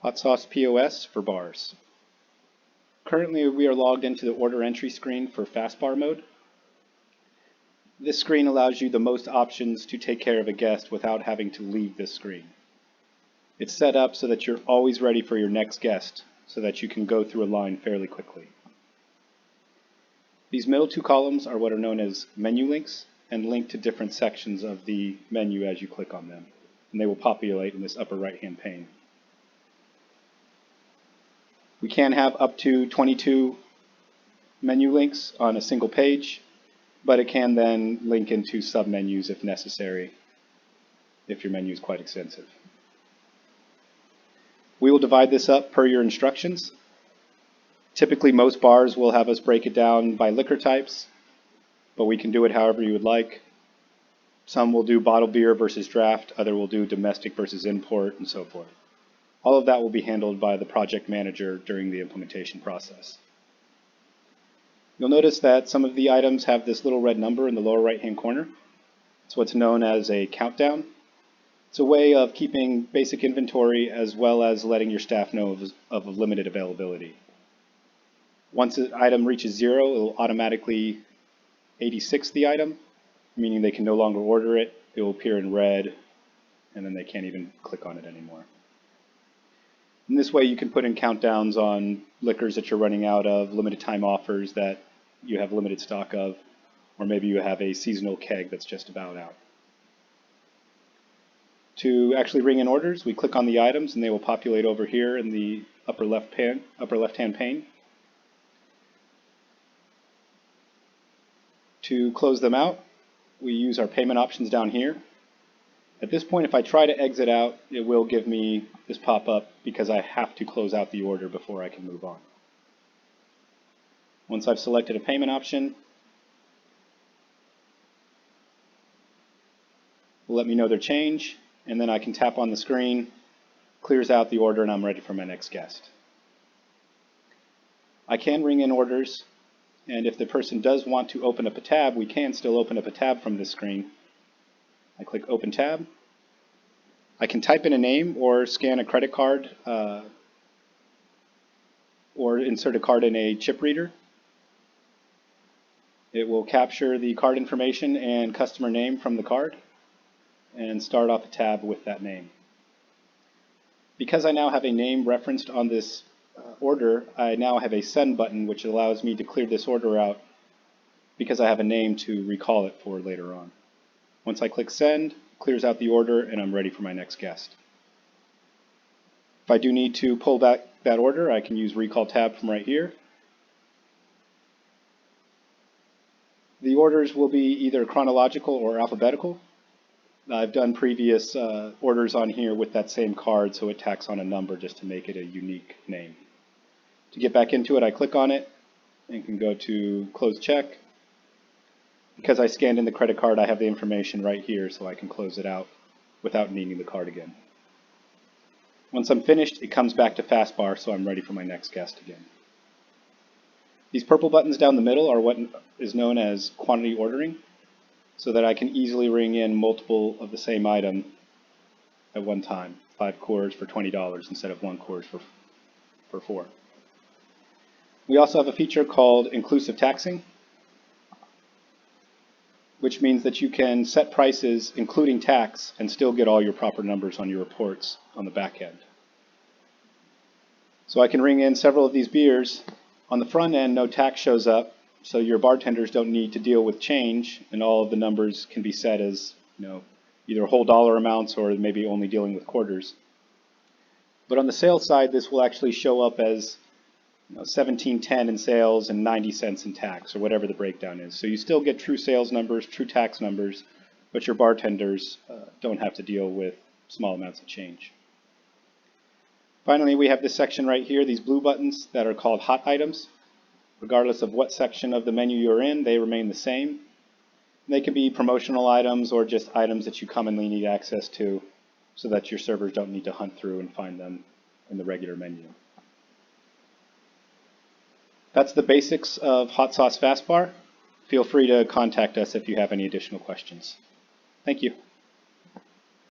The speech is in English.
Hotsauce POS for bars. Currently we are logged into the order entry screen for Fast Bar mode. This screen allows you the most options to take care of a guest without having to leave this screen. It's set up so that you're always ready for your next guest, so that you can go through a line fairly quickly. These middle two columns are what are known as menu links and link to different sections of the menu as you click on them, and they will populate in this upper right hand pane. We can have up to 22 menu links on a single page, but it can then link into submenus if necessary, if your menu is quite extensive. We will divide this up per your instructions. Typically most bars will have us break it down by liquor types, but we can do it however you would like. Some will do bottled beer versus draft, other will do domestic versus import, and so forth. All of that will be handled by the project manager during the implementation process. You'll notice that some of the items have this little red number in the lower right hand corner. It's what's known as a countdown. It's a way of keeping basic inventory as well as letting your staff know of limited availability. Once an item reaches 0, it will automatically 86 the item, meaning they can no longer order it. It will appear in red, and then they can't even click on it anymore. In this way, you can put in countdowns on liquors that you're running out of, limited time offers that you have limited stock of, or maybe you have a seasonal keg that's just about out. To actually ring in orders, we click on the items and they will populate over here in the upper left-hand pane. To close them out, we use our payment options down here. At this point, if I try to exit out, it will give me this pop-up because I have to close out the order before I can move on. Once I've selected a payment option, it will let me know their change, and then I can tap on the screen, clears out the order, and I'm ready for my next guest. I can ring in orders, and if the person does want to open up a tab, we can still open up a tab from this screen. I click Open Tab. I can type in a name or scan a credit card or insert a card in a chip reader. It will capture the card information and customer name from the card and start off a tab with that name. Because I now have a name referenced on this order, I now have a send button which allows me to clear this order out because I have a name to recall it for later on. Once I click send, it clears out the order and I'm ready for my next guest. If I do need to pull back that order, I can use recall tab from right here. The orders will be either chronological or alphabetical. I've done previous orders on here with that same card, so it tacks on a number just to make it a unique name. To get back into it, I click on it and can go to close check. Because I scanned in the credit card, I have the information right here, so I can close it out without needing the card again. Once I'm finished, it comes back to Fast Bar, so I'm ready for my next guest again. These purple buttons down the middle are what is known as quantity ordering, so that I can easily ring in multiple of the same item at one time. 5 cores for $20 instead of 1 course for $4. We also have a feature called inclusive taxing, which means that you can set prices including tax and still get all your proper numbers on your reports on the back end. So I can ring in several of these beers. On the front end, no tax shows up, so your bartenders don't need to deal with change, and all of the numbers can be set as, either whole dollar amounts or maybe only dealing with quarters. But on the sales side, this will actually show up as $17.10 in sales and 90 cents in tax, or whatever the breakdown is. So you still get true sales numbers, true tax numbers, but your bartenders don't have to deal with small amounts of change. Finally, we have this section right here, these blue buttons that are called hot items. Regardless of what section of the menu you're in, they remain the same. They can be promotional items or just items that you commonly need access to so that your servers don't need to hunt through and find them in the regular menu. That's the basics of Hotsauce Fast Bar. Feel free to contact us if you have any additional questions. Thank you.